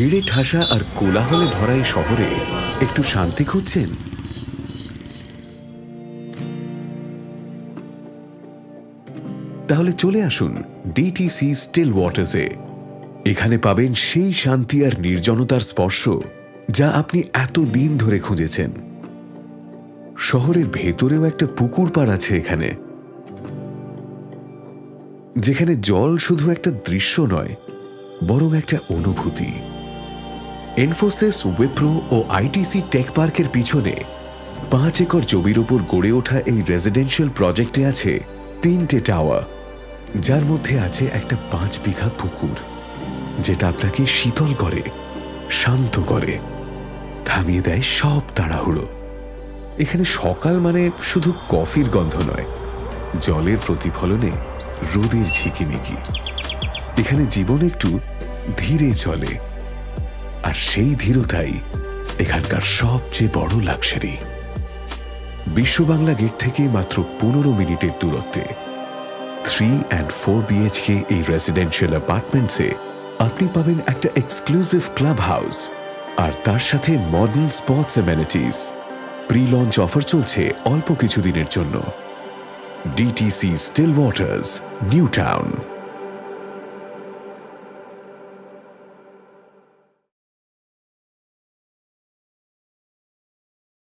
ভিড়ে ঠাসা আর কোলাহলে ভরা এই শহরে একটু শান্তি খুঁজছেন? তাহলে চলে আসুন ডিটিসি স্টিল ওয়াটার্সে। এখানে পাবেন সেই শান্তি আর নির্জনতার স্পর্শ যা আপনি এতদিন ধরে খুঁজেছেন। শহরের ভেতরেও একটা পুকুর পাড় আছে এখানে, যেখানে জল শুধু একটা দৃশ্য নয়, বরং একটা অনুভূতি। ইনফোসিস, উইপ্রো ও আইটিসি টেক পার্কের পিছনে 5 একর জমির উপর গড়ে ওঠা এই রেসিডেন্সিয়াল প্রজেক্টে আছে 3টে টাওয়ার, যার মধ্যে আছে একটা 5 বিঘা পুকুর, যেটা আপনাকে শীতল করে, শান্ত করে, থামিয়ে দেয় সব তাড়াহুড়ো। এখানে সকাল মানে শুধু কফির গন্ধ নয়, জলের প্রতিফলনে রোদের ঝিকিমিকি। এখানে জীবন একটু ধীরে চলে, আর সেই ধীরতাই এখানকার সবচেয়ে বড় লাক্সারি। বিশ্ব বাংলা গেট থেকে মাত্র 15 মিনিটের দূরত্বে 3 and 4 BHK এই রেসিডেন্সিয়াল অ্যাপার্টমেন্টসে আপনি পাবেন একটা এক্সক্লুসিভ ক্লাব হাউস আর তার সাথে modern sports amenities. Pre launch offer চলছে অল্প কিছু দিনের জন্য। DTC steel waters, new town.